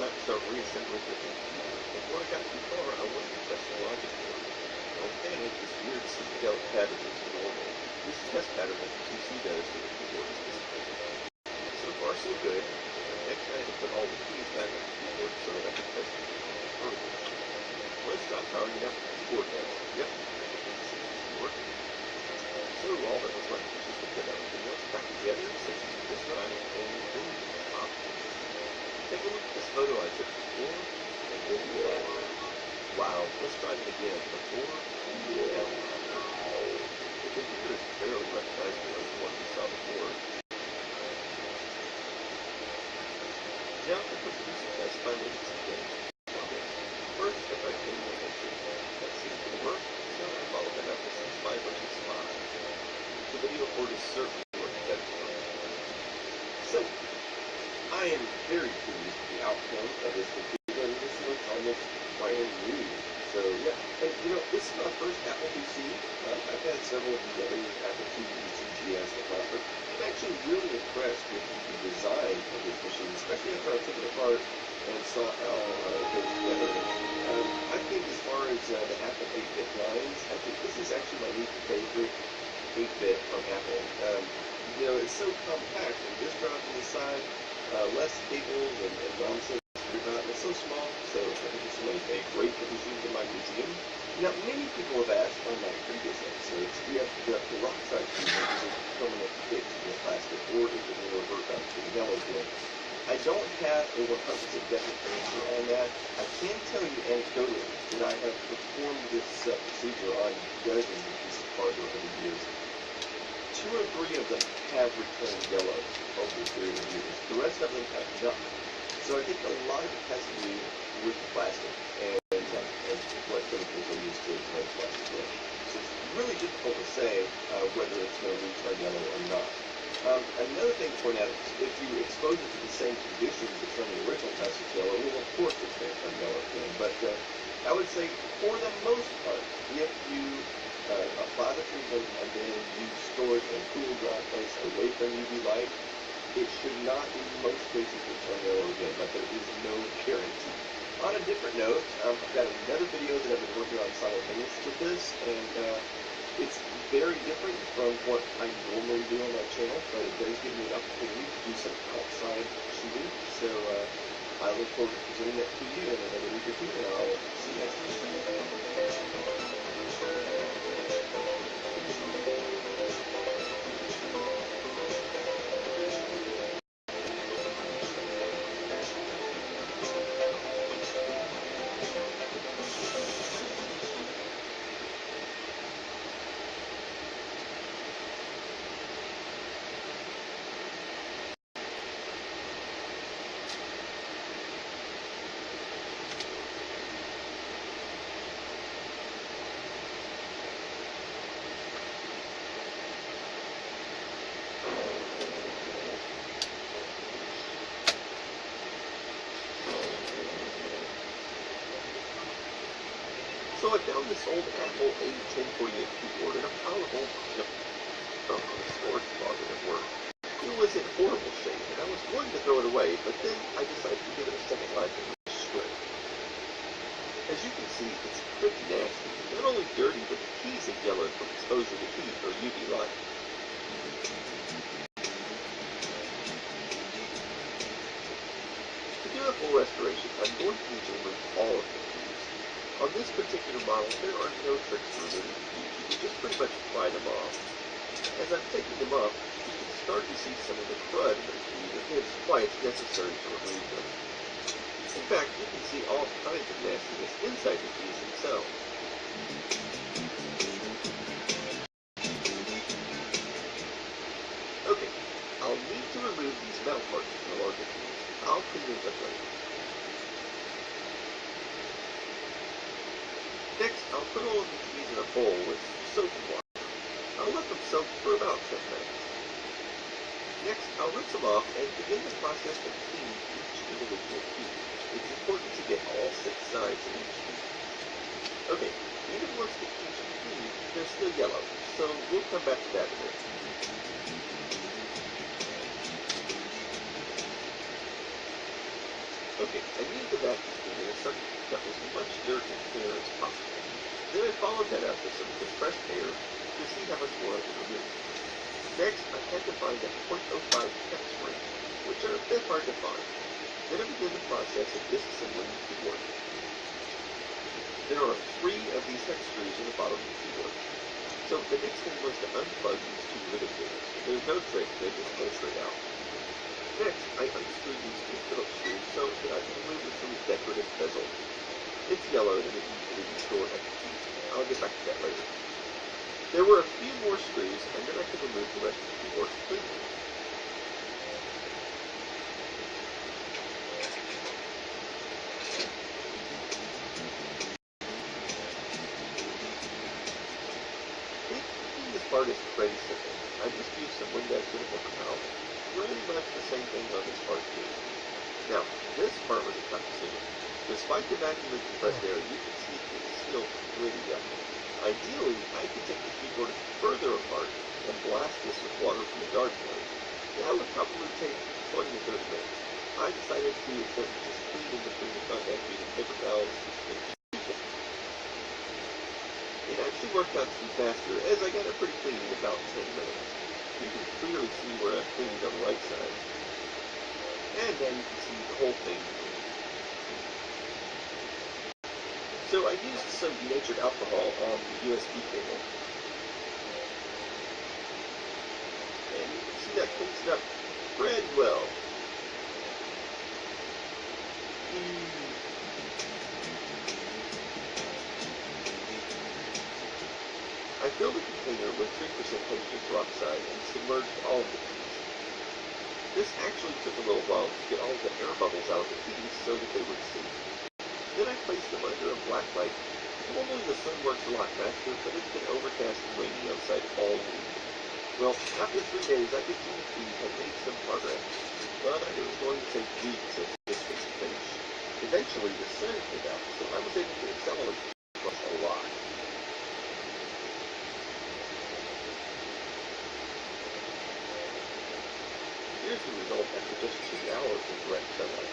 Time to start reassembling the computer. Before I got too far, I wasn't testing logic board. Okay, this weird psychedelic pattern is normal. This test pattern that the PC does when the keyboard is disabled. So far, so good. Next, I had to put all the keys back on the keyboard so that I could test the keyboard further. Let's try powering it up with the keyboard test. Yep, everything seems to be working. So all that was left was just to put everything else back together, such as this drive, and boom, pop. Take a look at this photo I took before, and then after. Wow, let's try it again. Before and after. The computer is fairly recognizable as the one we saw before. Now to put the music test by making some damage progress. First, I tried putting my entry. That seemed to work, so I followed that up with some spy versus spy. The video port is certainly worth better for me. So, I am very pleased with the outcome of this computer, and this looks almost brand new. So yeah, and this is my first Apple PC. I've had several of the other Apple IIs, 2GS, and whatnot, but I'm actually really impressed with the design of this machine, especially after I took it apart and saw how it goes together. I think as far as the Apple 8-bit lines, I think this is actually my new favorite 8-bit from Apple. It's so compact, and just dropped on the side, less cables and nonsense. It's so small, so I think it's a great addition to my museum. Now, many people have asked on my previous episodes if the rock side treatment is a permanent fix in the plastic, or if it will revert back to the yellow again. I don't have a 100% definite answer on that. I can tell you anecdotally that I have performed this procedure on dozens of pieces of hardware over the years. 2 or 3 of them have returned yellow over the period of years. The rest of them have not. So I think a lot of it has to do with the plastic and what chemicals are used to make plastic work. So it's really difficult to say whether it's going to return yellow or not. Another thing to point out is if you expose it to the same conditions that turn the original plastic yellow, well, of course it's going to turn yellow again. But I would say for the most part, if you apply the treatment and then you store it in a cool, dry place away from UV light, it should not, in most cases, return yellow again, but there is no guarantee. On a different note, I've got another video that I've been working on simultaneous with this, and it's very different from what I normally do on my channel, but it does give me an opportunity to do some outside shooting, so I look forward to presenting that to you in another week or two, and I'll see you next week. So I found this old Apple A1048 keyboard in a pile of old junk from a storage closet at work. It was in horrible shape, and I was going to throw it away, but then I decided to give it a second life and destroy it. As you can see, it's pretty nasty. Not only dirty, but the keys have yellowed from exposure to heat or UV light. To do a full restoration, I'm going to need to remove all of the keys. On this particular model, there are no tricks for removing the keys. You can just pretty much pry them off. As I'm taking them off, you can start to see some of the crud in the keys, and hence why it's necessary to remove them. In fact, you can see all kinds of nastiness inside the keys themselves. Okay, I'll need to remove these metal parts from the larger keys. I'll clean those up later. Next, I'll put all of the keys in a bowl with soap and water. I'll let them soak for about 10 minutes. Next, I'll rinse them off and begin the process of cleaning each individual key. It's important to get all 6 sides of each key. Okay, even once the keys are clean, they're still yellow, so we'll come back to that in a minute. Okay, I needed the vacuum cleaner with something to pick up as much dirt and hair as possible. Then I followed that up with some compressed air to see how much more I could remove. Next, I had to find a .05 hex spring, which are a bit hard to find. Then I began the process of disassembling the keyboard. There are 3 of these hex screws in the bottom of the keyboard. So the next thing was to unplug these 2 rivet gates. There's no trick, they just pull straight out. Next, I unscrewed these 2 Phillips screws so that I can remove this little decorative bezel. It's yellowed and it usually be stored at the key. I'll get back to that later. There were a few more screws, and then I could remove the rest of the keyboard completely. Cleaning this part is pretty simple. I just used some Windex and a paper towel. Pretty much the same thing on this part too. Now, this part was a tough decision. Despite the vacuum and compressed air, you can see it's still pretty yucky. Ideally, I could take the keyboard further apart and blast this with water from the garden hose. That would probably take 20 to 30 minutes. I decided to do it just clean in between the contact using paper towels and Q-tips. It actually worked out to be faster, as I got it pretty clean in about 10 minutes. You can clearly see where I cleaned on the right side. And then you can see the whole thing. So I used some denatured alcohol on the USB cable. And you can see that cleans it up pretty well. I filled the container with 3% hydrogen peroxide and submerged all of the keys. This actually took a little while to get all the air bubbles out of the keys so that they would see. Then I placed them under a black light. Normally the sun works a lot faster, but it's been overcast and rainy outside all week. Well, after 3 days, I could see the keys had made some progress, but it was going to take weeks of this to finish. Eventually, the sun came out, so I was able to accelerate the process a lot. Here's the result after just 2 hours in direct sunlight.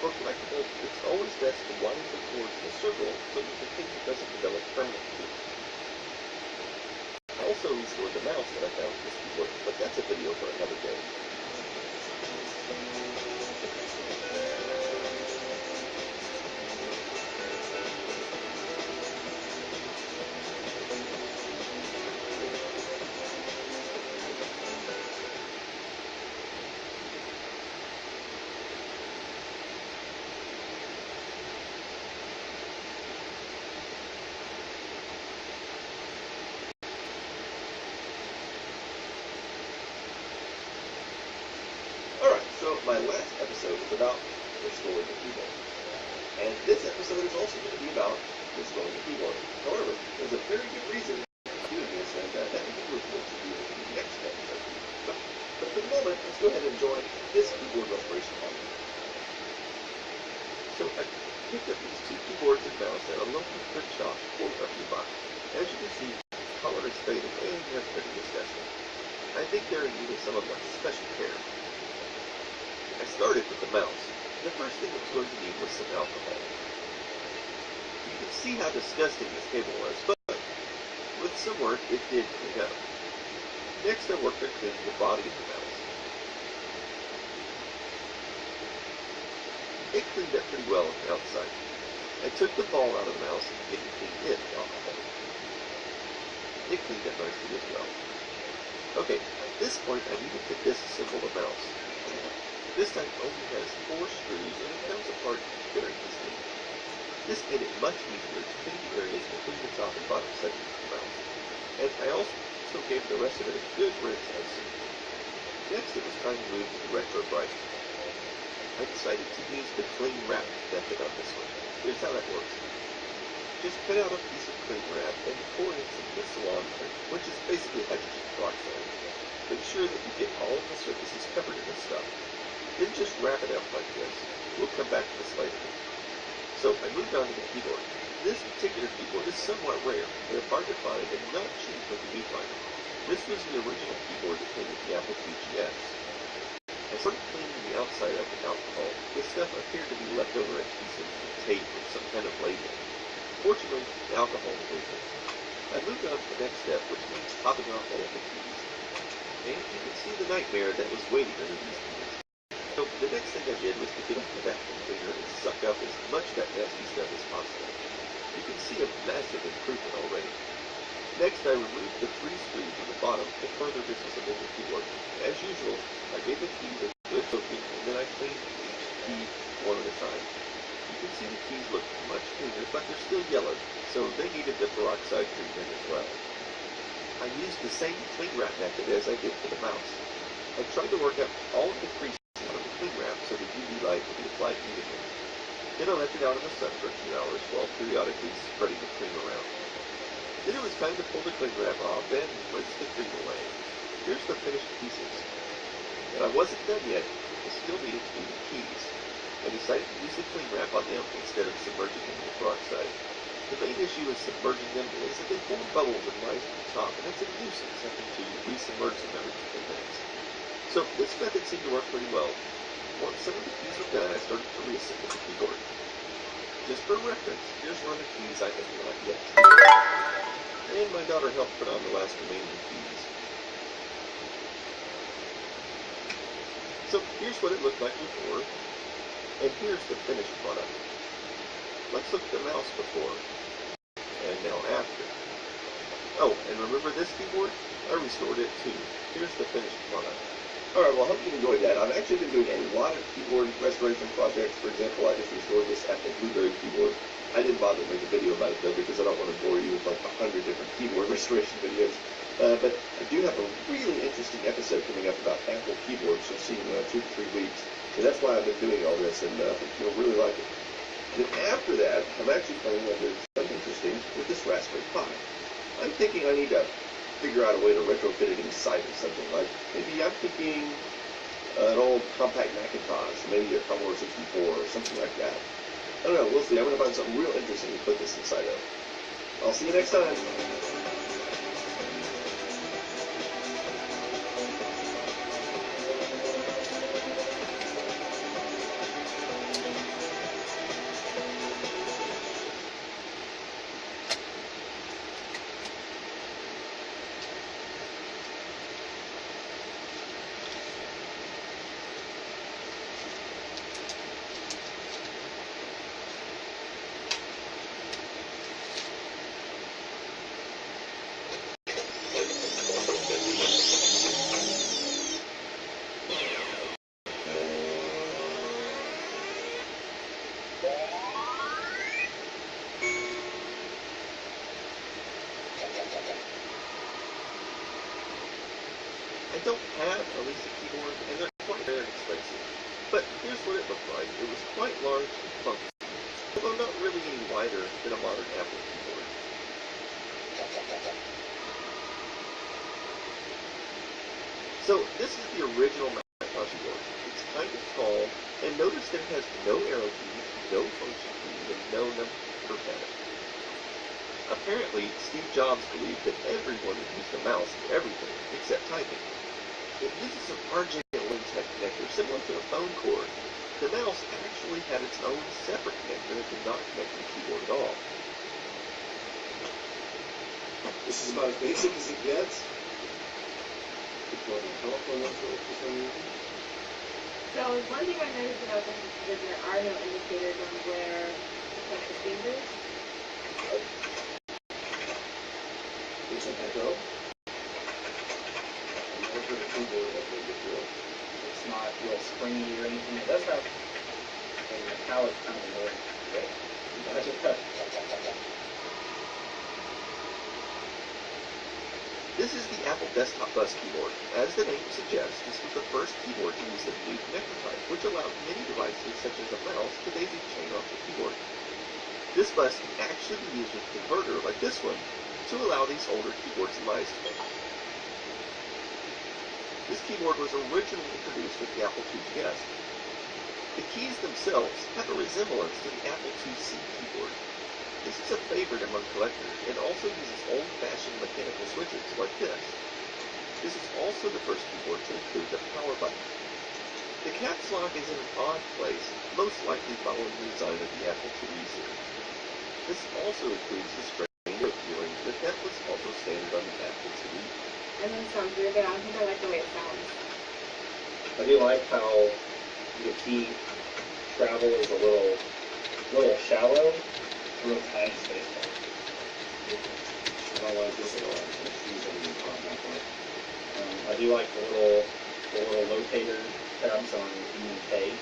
For collectibles, it's always best to wind the cord in a circle so that the cable doesn't develop permanent teeth. I also restored the mouse that I found with this keyboard, but that's a video for another day. So my last episode was about restoring the keyboard. And this episode is also going to be about restoring the keyboard. However, there's a very good reason for doing this, and that will be revealed to you in the next episode. But for the moment, let's go ahead and enjoy this keyboard restoration haul. So I picked up these 2 keyboards and mouse at a local print shop for a few bucks. As you can see, the color is faded and they're pretty disgusting. I think they're in need of some of my special care. I started with the mouse. The first thing it was going to need was some alcohol. You can see how disgusting this cable was, but with some work, it did clean up. Next, I worked on cleaning the body of the mouse. It cleaned up pretty well on the outside. I took the ball out of the mouse and cleaned it with alcohol. It cleaned up nicely as well. Okay, at this point I needed to disassemble the mouse. This type only has 4 screws and it comes apart very easily. This made it much easier to clean the areas between the top and bottom sections of the mouse. And I also gave the rest of it a good rinse as soon. Next it was time to move to the retro brighter. I decided to use the cling wrap method on this one. Here's how that works. Just cut out a piece of cling wrap and pour in some Vissalon, which is basically hydrogen peroxide. Make sure that you get all of the surfaces covered in this stuff. Then just wrap it up like this. We'll come back to this later. So I moved on to the keyboard. This particular keyboard is somewhat rare. They're hard to find and not cheap when you do find them. This was the original keyboard that came with the Apple IIgs. I started cleaning the outside up with alcohol. This stuff appeared to be leftover adhesive, tape, or some kind of label. Fortunately, the alcohol removed it. I moved on to the next step, which means popping off all of the keys. And you can see the nightmare that was waiting under these keys. So the next thing I did was to get up the vacuum cleaner and suck up as much of that nasty stuff as possible. You can see a massive improvement already. Next I removed the 3 screws on the bottom to further disassemble the keyboard. As usual, I gave the keys a good soaking and then I cleaned each key one at a time. You can see the keys look much cleaner, but they're still yellow, so they needed the peroxide treatment as well. I used the same cling wrap method as I did for the mouse. I tried to work up all of the creases out of the cling wrap so the UV light would be applied evenly. Then I left it out in the sun for a few hours while periodically spreading the cream around. Then it was time to pull the cling wrap off and rinse the cream away. Here's the finished pieces. And I wasn't done yet. I still needed to do the keys. I decided to use the cling wrap on them instead of submerging them in the peroxide. The main issue with submerging them is that they form bubbles and rise to the top, and it's a nuisance having to resubmerge them every couple of minutes. So this method seemed to work pretty well. Once some of the keys were done, I started to reassemble the keyboard. Just for reference, here's one of the keys I have not yet. And my daughter helped put on the last remaining keys. So here's what it looked like before, and here's the finished product. Let's look at the mouse before, and now after. Oh, and remember this keyboard? I restored it too. Here's the finished product. Alright, well I hope you enjoyed that. I've actually been doing a lot of keyboard restoration projects. For example, I just restored this Apple Blueberry keyboard. I didn't bother to make a video about it though because I don't want to bore you with like 100 different keyboard restoration videos. But I do have a really interesting episode coming up about Apple keyboards. You'll see in 2 to 3 weeks. So that's why I've been doing all this, and I think you'll really like it. And then after that, I'm actually planning on doing something interesting with this Raspberry Pi. I'm thinking I need to figure out a way to retrofit it inside of something. Like maybe I'm thinking an old compact Macintosh, maybe a Commodore 64 or something like that. I don't know, we'll see. I'm going to find something real interesting to put this inside of. I'll see you next time. I don't have a Lisa keyboard, and they're quite very expensive. But here's what it looked like. It was quite large and funky, although not really any wider than a modern Apple keyboard. So this is the original Macintosh keyboard. It's kind of tall, and notice that it has no arrow keys, no function keys, and no number pad. Apparently, Steve Jobs believed that everyone would use the mouse for everything except typing. It uses an RJ11 type connector similar to a phone cord. The mouse actually had its own separate connector that did not connect to the keyboard at all. This is about as basic as it gets. So one thing I noticed about this is that there are no indicators on where to put the fingers. Isn't that though? keyboard that they get real. It's not real springy or anything. It does have a metallic kind of annoying. Okay. This is the Apple Desktop Bus keyboard. As the name suggests, this was the first keyboard to use the new connector type, which allowed many devices, such as a mouse, to daisy chain off the keyboard. This bus can actually be used with a converter like this one to allow these older keyboards lives to make. This keyboard was originally introduced with the Apple IIgs. The keys themselves have a resemblance to the Apple IIc keyboard. This is a favorite among collectors and also uses old-fashioned mechanical switches like this. This is also the first keyboard to include the power button. The caps lock is in an odd place, most likely following the design of the Apple IIe series. This also includes the strange feeling that was also standard on the Apple IIe. And then sounds weird, but I don't think I like the way it sounds. I do like how the key travel is a little shallow, real tiny space bar. I don't like this at all. It's easily caught that way. I do like the little locator tabs on E and K.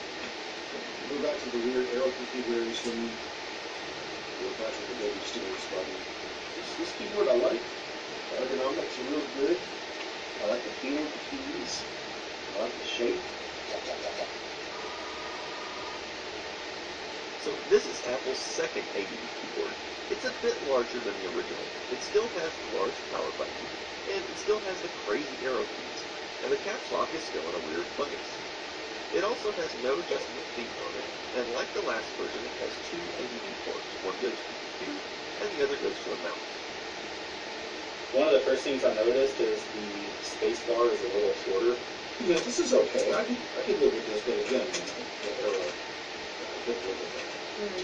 Go back to the weird arrow configuration. Go back to the baby stairs button. This keyboard I like. The ergonomics are real good. I like the feel of the keys. I like the shape. So this is Apple's second ADB keyboard. It's a bit larger than the original. It still has the large power button, and it still has the crazy arrow keys, and the caps lock is still in a weird place. It also has no adjustable feet on it, and like the last version, it has two ADB ports. One goes to the computer, and the other goes to a mouse. One of the first things I noticed is the space bar is a little shorter. Yeah, this is okay. I could live with this, but again, the arrow. I could live with that.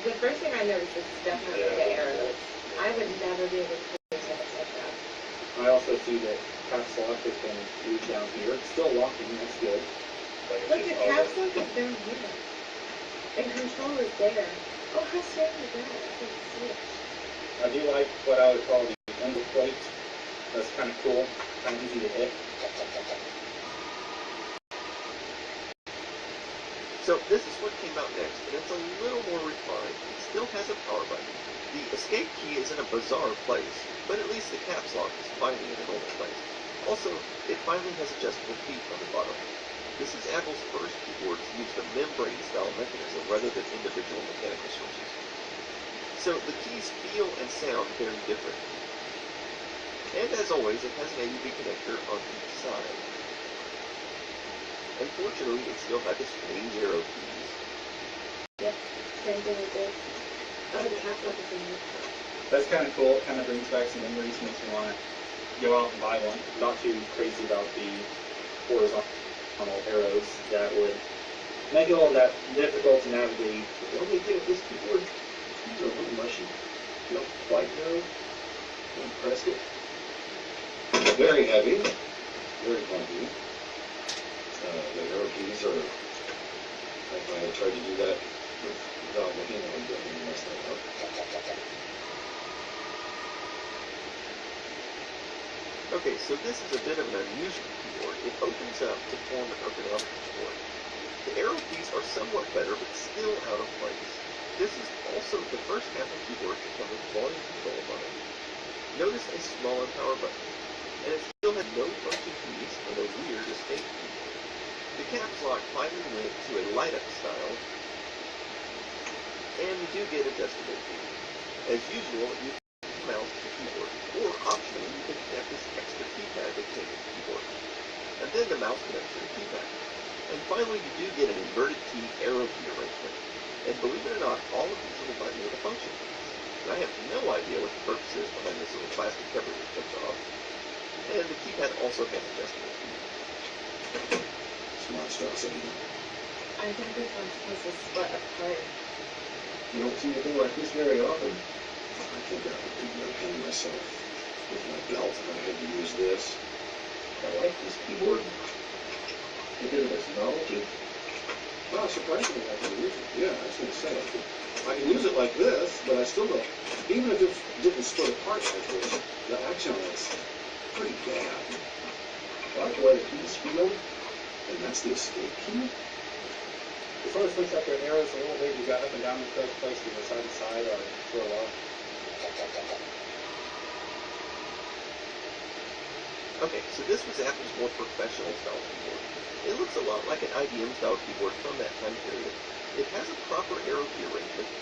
The first thing I noticed is definitely the arrows. I would never be able to do something like that. I also see that caps lock has been moved down here. It's still locking, that's good. But it's Look, just the all caps the- lock is down here. And control is there. Oh, how strange is that? It's like a switch. I do like what I would call the window plate. That's kind of cool, kind of easy to hit. So this is what came out next, and it's a little more refined. It still has a power button. The escape key is in a bizarre place, but at least the caps lock is finally in a normal place. Also, it finally has adjustable feet on the bottom. This is Apple's first keyboard to use the membrane-style mechanism rather than individual mechanical switches. So the keys feel and sound very different. And as always, it has an ADB connector on each side. Unfortunately, it still had the strange arrow keys. Yep, same thing with this. Oh, the caps lock is in this. That's kind of cool. It kind of brings back some memories, makes me want to go out and buy one. Not too crazy about the horizontal arrows. That would make it all that difficult to navigate. The only thing with this keyboard, keys are a little mushy. You don't quite know when you press it. Very heavy, very clunky. The arrow keys are, if I had tried to do that without looking, I would definitely mess that up. Okay, so this is a bit of an unusual keyboard. It opens up to form an ergonomic keyboard. The arrow keys are somewhat better, but still out of place. This is also the first Apple keyboard to come with volume control button. Notice a smaller power button, and it still has no function keys and a weird escape key. The caps lock finally went to a light-up style, and you do get adjustable keys. As usual, you can mouse to the keyboard, or optionally, you can connect this extra keypad that came with the keyboard, and then the mouse connects to the keypad. And finally, you do get an inverted key arrow key arrangement. And believe it or not, all of these little buttons are the function keys. And I have no idea what the purpose is behind this little plastic cover that comes off. And the keypad also has adjustable keys. Smart stuff, so I think this one's supposed to split apart. you don't see anything like this very often. I think I would be a pain myself with my belt if I had to use this. I like this keyboard. Because of its novelty. Wow, surprisingly, I can use it. Yeah, I was going to say. I can use it like this, but I still don't. Even if it didn't split apart like this, the action on it's pretty bad. Lock away the key's field, and that's the escape key? As long as it looks like your arrows a little bit, you got up and down the correct place, either side to side or through a wall. Okay, so this was Apple's more professional style keyboard. It looks a lot like an IBM style keyboard from that time period. It has a proper arrow key arrangement,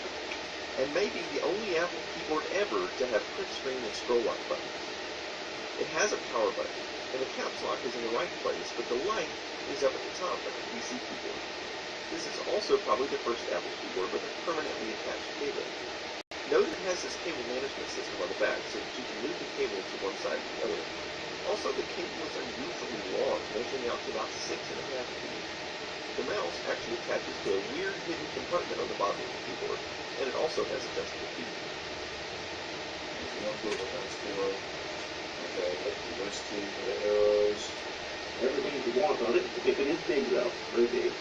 and may be the only Apple keyboard ever to have print screen and scroll lock buttons. It has a power button, and the caps lock is in the right place, but the light is up at the top of the PC keyboard. This is also probably the first Apple keyboard with a permanently attached cable. Note it has this cable management system on the back so that you can move the cable to one side or the other. Also, the cable is unusually long, measuring out to about 6.5 feet. The mouse actually attaches to a weird hidden compartment on the bottom of the keyboard, and it also has adjustable feet. Okay, the West key for the arrows. Everything you want on it. If it is big though, very big.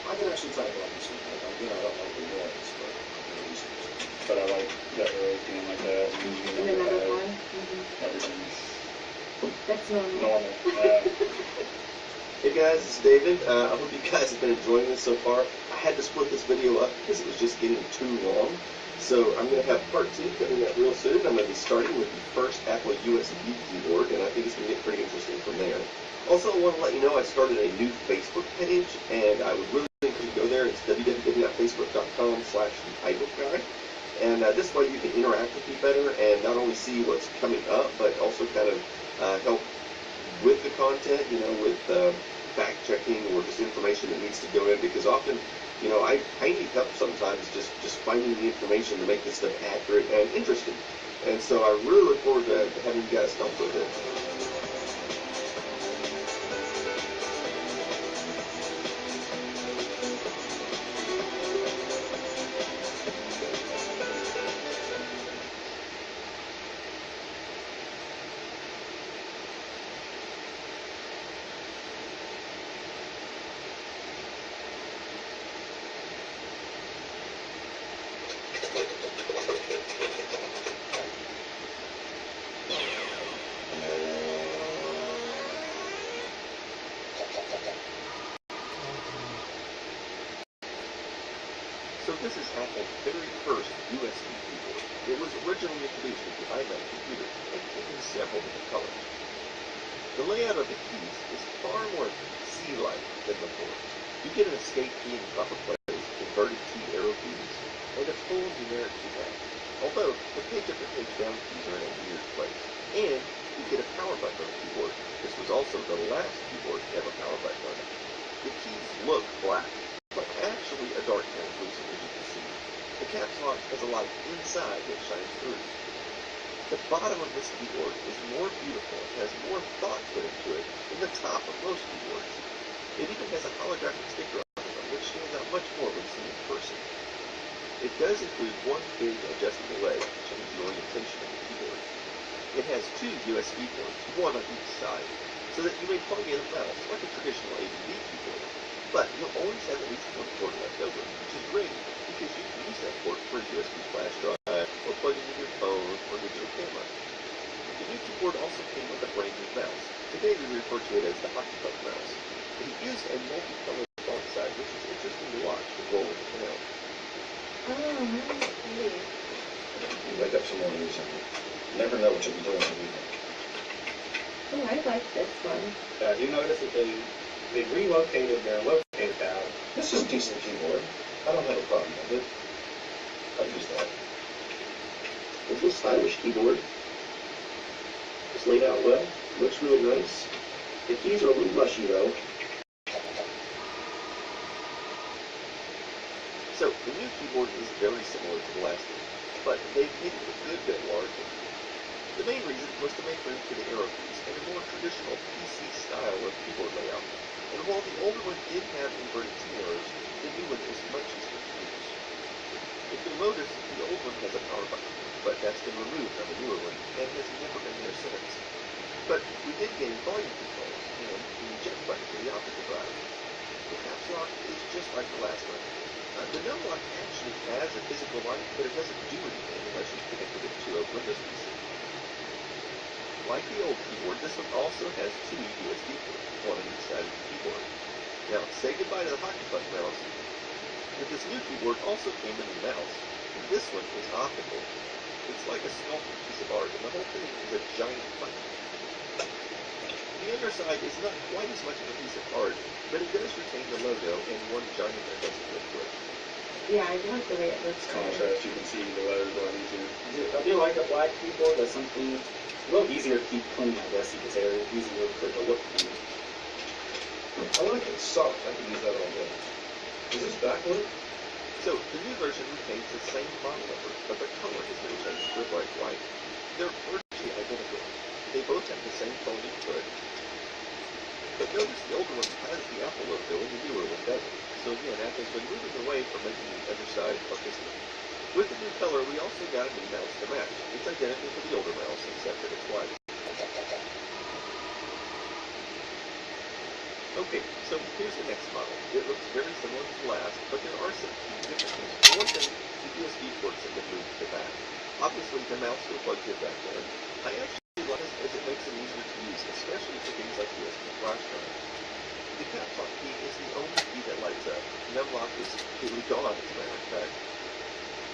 I can actually type on this one. I don't like the noise, but I can use it. But I like the arrows being like that. In the number one? Mm-hmm. Everything's That's normal. normal. Yeah. Hey guys, it's David. I hope you guys have been enjoying this so far. I had to split this video up because it was just getting too long. So I'm going to have part 2 coming up real soon. I'm going to be starting with the first Apple USB keyboard, and I think it's going to get pretty interesting from there. Also, I want to let you know I started a new Facebook page, and I would really encourage you to go there. It's www.facebook.com/iBookGuy. And this way you can interact with me better and not only see what's coming up, but also kind of help with the content, with fact checking or just information that needs to go in, because often, I need help sometimes just finding the information to make this stuff accurate and interesting. And so I really look forward to having you guys help with it. So this is Apple's very first USB keyboard. It was originally introduced with the iMac computer and came in several different colors. The layout of the keys is far more C-like than before. You get an escape key in the proper place, inverted key arrow keys, and a full numeric keypad. Although, the page up and page down keys are in a weird place. And you get a power button on the keyboard. This was also the last keyboard to have a power button on it. The keys look black, but actually a dark translucent, as you can see. The caps lock has a light inside that shines through. The bottom of this keyboard is more beautiful and has more thought put into it than the top of most keyboards. It even has a holographic sticker on it, which stands out much more when seen in person. It does include one big adjustable leg to change the orientation of the keyboard. It has 2 USB ports, one on each side, so that you may plug in a mouse like a traditional ADB keyboard. But you'll always have at least one port left over, which is great because you can use that port for a USB flash drive or plug it into your phone or digital camera. The new keyboard also came with a brand new mouse. Today we refer to it as the Hockey Puck mouse. It used a multicolored font size, which is interesting to watch the roll of the canal. Oh, that's pretty. You wake up some more news on it. You never know what you'll be doing in the evening. Oh, I like this one. I do notice that they relocated their locate tab. This is a decent keyboard. I don't have a problem with it. I'll use that. It's a stylish keyboard. It's laid out well. Looks really nice. The keys are a little mushy though. So, the new keyboard is very similar to the last one, but they've made it a good bit larger. The main reason was to make room for the arrow keys and a more traditional PC style of keyboard layout. And while the older one did have inverted T arrows, the new one is much easier to use. If you'll notice, the old one has a power button, but that's been removed on the newer one and has never been there since. But we did gain volume control and the eject button for the optical drive. The caps lock is just like the last one. The number lock actually has a physical light, but it doesn't do anything unless you connect it to a Windows PC. Like the old keyboard, this one also has 2 USB ports, one on each side of the keyboard. Now, say goodbye to the hockey puck mouse. But this new keyboard also came with a mouse. And this one is optical. It's like a sculpted piece of art, and the whole thing is a giant button. The underside is not quite as much of a piece of art, but it does retain the logo and one giant industrial clip. Yeah, I like the way it looks. Contrast, you can see the letters a lot easier. I do like a black keyboard. That's something a little easier to keep clean, I guess you could say, or easier for it to look clean. I like it soft. I can use that all day. Is this backlit? So, the new version retains the same model number, but the color has been changed to a bright white. They're virtually identical. They both have the same folding foot. But notice the older one has the Apple logo and the newer one doesn't. So again, Apple's been moving away from making the underside artistic. With the new color, we also got a new mouse to match. It's identical to the older mouse, except that it's white. Okay, so here's the next model. It looks very similar to the last, but there are some key differences. For one thing, the USB ports have been moved to the back. Obviously, the mouse still plugs in back there. I actually like this as it makes them easier to use, especially for things like USB flash drive. The caps lock key is the only key that lights up. The unlock is completely gone, as a matter of fact.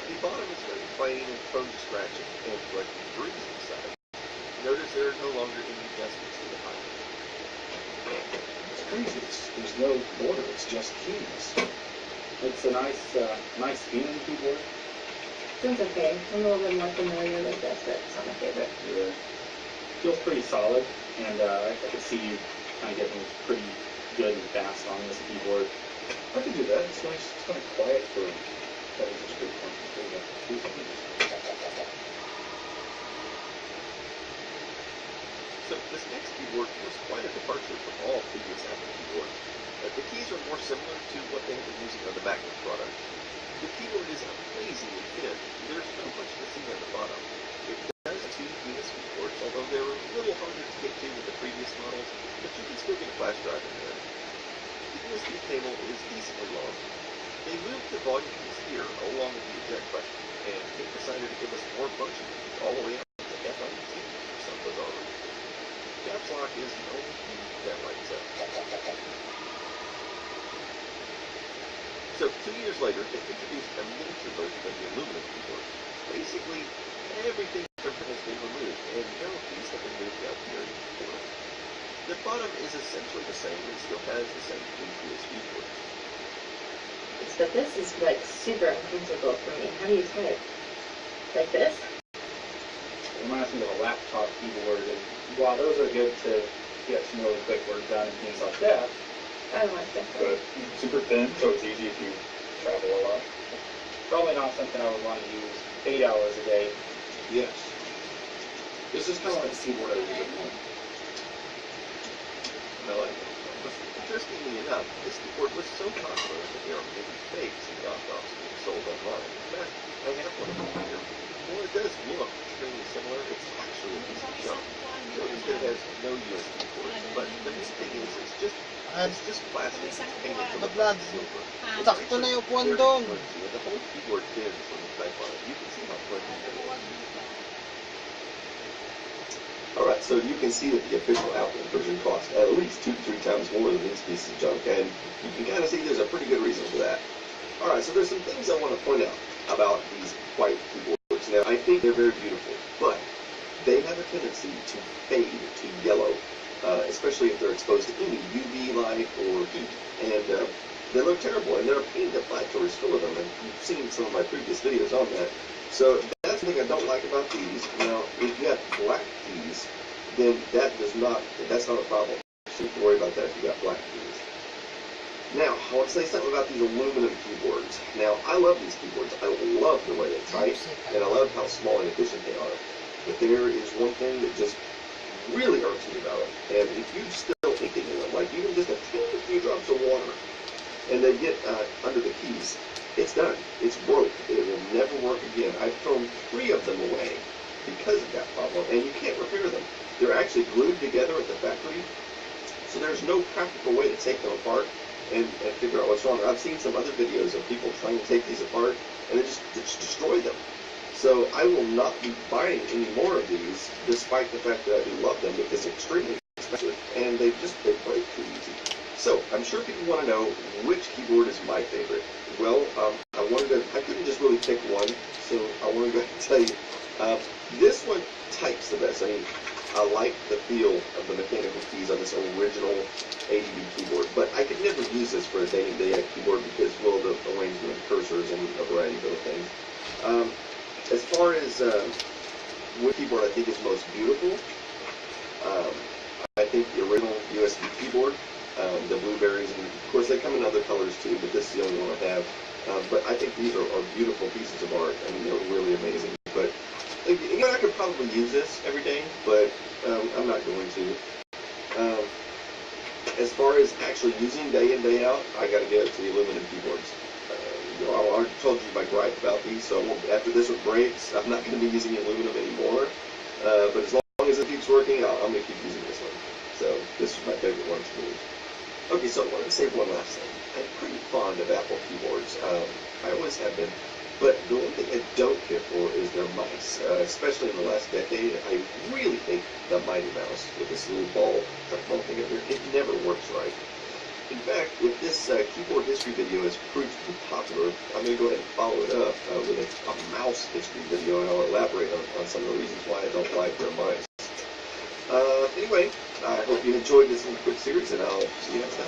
The bottom is very plain and prone to scratching and collecting debris inside. Notice there are no longer any adjustments to the height. It's crazy. There's no border. It's just keys. It's a nice feeling keyboard. Seems okay. I'm a little bit more familiar with this, but it's not my favorite. Yeah. Feels pretty solid, and I could see you kind of getting pretty good and fast on this keyboard. I can do that. It's nice. It's kind of quiet for. That is just pretty comfortable. So this next keyboard was quite a departure from all previous Apple keyboards. The keys are more similar to what they have been using on the MacBook product. The keyboard is amazingly thin. There's not much to see on the bottom. It does have 2 USB ports, although they're a little harder to get to with the previous models, but you can still get a flash drive in there. The USB cable is decently long. They moved the volume keys here along with the eject button, and they decided to give us more function keys all the way up to F19 for some bizarre reason. Caps lock is the only key that lights up. So, 2 years later, they introduced a miniature version of the aluminum keyboard. Basically, everything from it has been removed, and arrow keys have been moved out here in the keyboard. The bottom is essentially the same and still has the same 2 USB ports. But this is like super uncomfortable for me. How do you type? Like this? It reminds me of a laptop keyboard, and while those are good to get some really quick work done and things like that, I don't like that. but super thin, so it's easy if you travel a lot. Probably not something I would want to use 8 hours a day. Yes. This is kind of like a keyboard I use at home. No, interestingly enough, this keyboard was so popular that there are many fakes and knockoffs being sold online. In fact, I have one of them here. While it does look extremely similar, it's actually a piece of junk. Notice that it has no USB ports, but the main thing is it's just plastic painted to look like silver. It's Sakto na yung actually upuan very doon. flimsy, and the whole keyboard bends when you type on it. You can see how flimsy it is. Alright, so you can see that the official Apple version costs at least 2 to 3 times more than these pieces of junk, and you can kind of see there's a pretty good reason for that. Alright, so there's some things I want to point out about these white keyboards. Now, I think they're very beautiful, but they have a tendency to fade to yellow, especially if they're exposed to any UV light or heat, and they look terrible, and they're a pain to apply to restore them, and you've seen some of my previous videos on that. So that's the thing I don't like about these. Now, if you have black keys, then that's not a problem. You shouldn't have to worry about that if you got black keys. Now, I want to say something about these aluminum keyboards. Now, I love these keyboards. I love the way they type, and I love how small and efficient they are. But there is one thing that just really irks me about it. And if you spill anything in them, like even just a teeny few drops of water, and they get under the keys, it's done. It's broke. It will never work again. I've thrown 3 of them away because of that problem, and you can't repair them. They're actually glued together at the factory, so there's no practical way to take them apart and figure out what's wrong. I've seen some other videos of people trying to take these apart, and they just destroy them. So I will not be buying any more of these, despite the fact that I do love them, because they're extremely expensive and they break too easy. So I'm sure people want to know which keyboard is my favorite. Well, I couldn't just really pick one, so I want to go ahead and tell you. This one types the best. I mean, I like the feel of the mechanical keys on this original ADB keyboard, but I could never use this for a day-to-day keyboard because, well, the arrangement of cursors and a variety of other things. As far as which keyboard I think is most beautiful, I think the original USB keyboard, the blueberries, and of course they come in other colors too, but this is the only one I have. But I think these are beautiful pieces of art. I mean, they're really amazing. But again, I could probably use this every day, but I'm not going to. As far as actually using day in, day out, I got to give it to the aluminum keyboards. I already told you my gripe about these, so after this one breaks, I'm not going to be using aluminum anymore. But as long as it keeps working, I'm going to keep using this one. So this is my favorite one to use. Okay, so I wanted to say one last thing. I'm pretty fond of Apple keyboards. I always have been. But the one thing I don't care for is their mice. Especially in the last decade, I really think the Mighty Mouse with this little ball thing up here, it never works right. In fact, if this keyboard history video is proved to be popular, I'm going to go ahead and follow it up with a mouse history video, and I'll elaborate on some of the reasons why I don't like their mice. Anyway, I hope you enjoyed this little quick series, and I'll see you next time.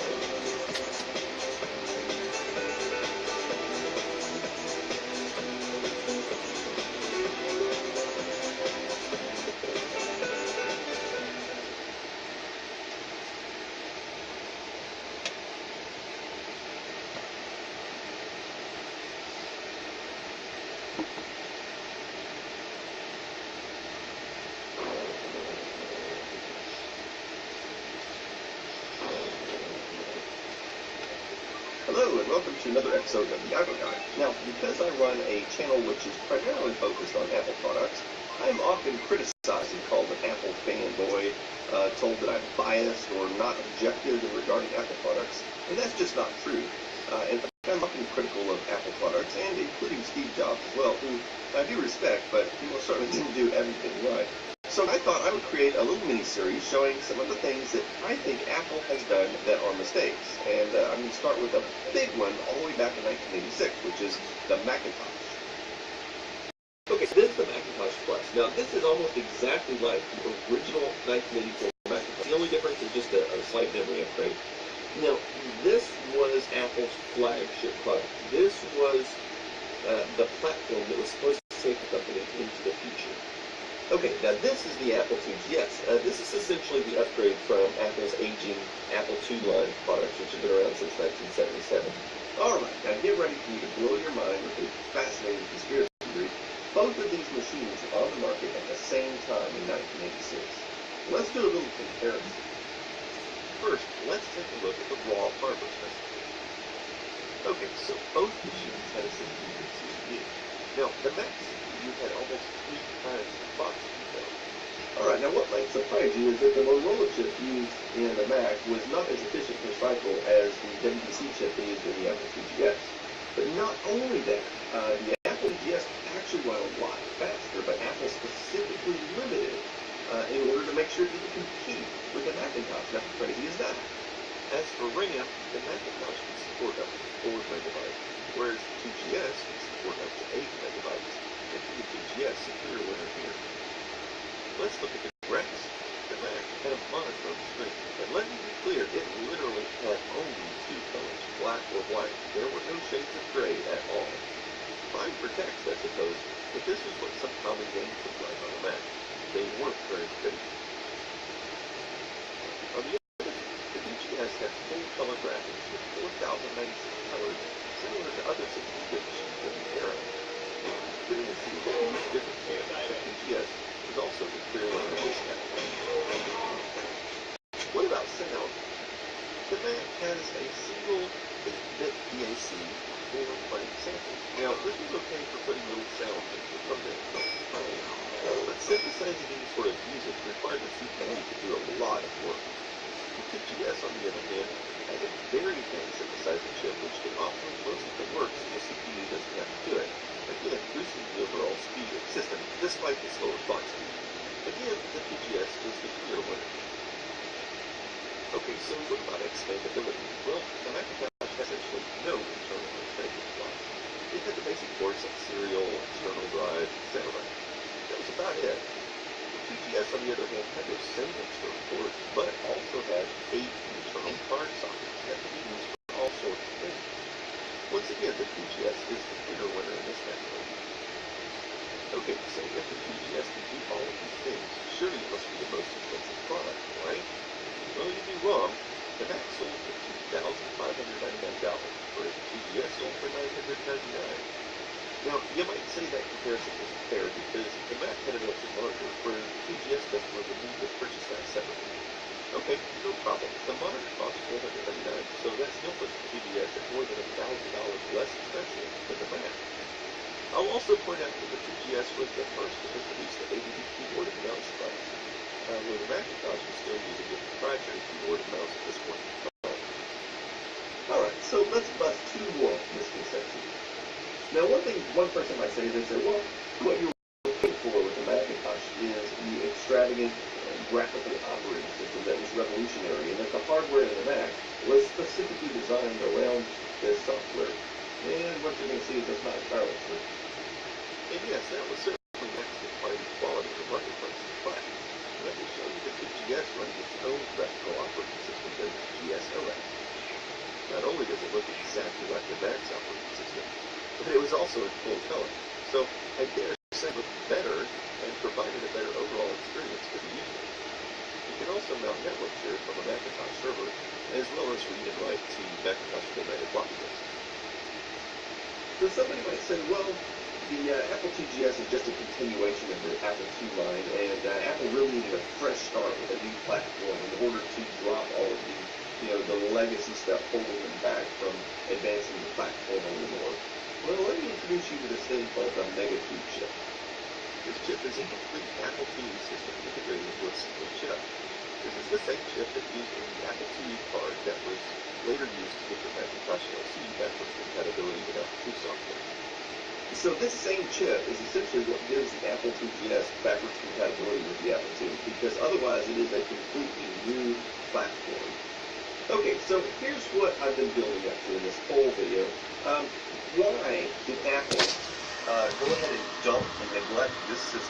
Hello and welcome to another episode of the Apple Guy. Now, because I run a channel which is primarily focused on Apple products, I'm often criticized and called an Apple fanboy, told that I'm biased or not objective regarding Apple products, and that's just not true. In fact, I'm often critical of Apple products, and including Steve Jobs as well, who I do respect, but he most certainly didn't do everything right. So I thought I would create a little mini-series showing some of the things that I think Apple has done that are mistakes. And I'm going to start with a big one all the way back in 1986, which is the Macintosh. Okay, so this is the Macintosh Plus. Now, this is almost exactly like the original 1984 Macintosh. The only difference is just a slight memory upgrade. Now, this was Apple's flagship product. This was the platform that was supposed to take the company into the future. Okay, now this is the Apple IIgs. This is essentially the upgrade from Apple's aging Apple II line products, which have been around since 1977. Alright, now get ready for me to blow your mind with a fascinating conspiracy theory. Both of these machines were on the market at the same time in 1986. Let's do a little comparison. First, let's take a look at the raw hardware specifications. Okay, so both machines had a 16-bit CPU. Now, the Mac CPU had almost 3 times the box detail. Alright, now what might surprise you is that the Motorola chip used in the Mac was not as efficient per cycle as the WBC chip they used in the Apple IIgs. But not only that, the Apple IIgs actually went a lot faster, but Apple specifically limited in order to make sure it could compete with the Macintosh. Now, how crazy is that? As for RAM, the Macintosh can support up to 4 megabytes, whereas the 2GS can support up to 8 megabytes, making the 2GS superior winner here. Let's look at the graphics. The Mac had a monochrome screen, and let me be clear, it literally had only 2 colors, black or white. There were no shades of gray at all. Fine for text, I suppose, but this is what some common games look like on the Mac. They weren't very pretty. On the other hand, the 2GS had full color graphics with 4096 colors, similar to other 16-bit machines of the era. Putting this to a huge difference here, the 2GS was also the clear winner in this category. What about sound? The Mac has a single 8-bit DAC for playing samples. Now, this was okay for putting little sound into the program. But synthesizing any sort of music required the CPU to do a lot of work. The 2GS, on the other hand, had a very advanced synthesizer chip which can offload most of the work so the CPU doesn't have to do it. But again boosting the overall speed of the system despite the slower clock speed. Again, the PGS is the clear winner. Okay, so what about expandability? Well, the Macintosh has essentially no internal expansion slots. It had the basic ports like serial, external drive, etc. That was about it. The PGS, on the other hand, had those same external ports, but also had 8 internal card sockets that could be used for all sorts of things. Once again, the PGS is the clear winner in this category. Okay, so if the PGS can do all of these things, surely it must be the most expensive product, right? Well, you'd be wrong. The Mac sold for $2,599, whereas the PGS sold for $999. Now, you might say that comparison isn't fair because the Mac had an option larger, whereas the PGS customer would need to purchase that separately. Okay, no problem. The monitor costs $499, so that still puts the PGS at more than $1,000 less expensive than the Mac. I'll also point out that the PGS was the first to introduce the ADB keyboard and mouse device, where the Macintosh was still using a proprietary keyboard and mouse at this point in time. Alright, so let's bust 2 more misconceptions. Now, one person might say, they say, well, what you're looking for with the Macintosh is the extravagant graphical operating system that was revolutionary, and that the hardware in the Mac was specifically designed around this software. And what you're going to see is that's not entirely true. And yes, that was certainly next to finding quality in the marketplace, but let me show you the PGS running its own graphical operating system than GSOS. Not only does it look exactly like the Mac's operating system, but it was also in full color. So I dare say it looked better and provided a better overall experience for the user. You can also mount network shares from a Macintosh server, as well as read and write to Macintosh formatted floppy disks. So somebody might say, well, the Apple TGS is just a continuation of the Apple II line, and Apple really needed a fresh start with a new platform in order to drop all of the legacy stuff holding them back from advancing the platform a little more. Well, let me introduce you to this thing called the Mega 2 chip. This chip is a complete Apple II system integrated into a single chip. This is the same chip that used in the Apple II card that was later used to get the Macintosh LC backwards compatibility with Apple II software. So this same chip is essentially what gives the Apple IIgs backwards compatibility with the Apple II, because otherwise it is a completely new platform. Okay, so here's what I've been building up to in this whole video. Why did Apple go ahead and dump and neglect this system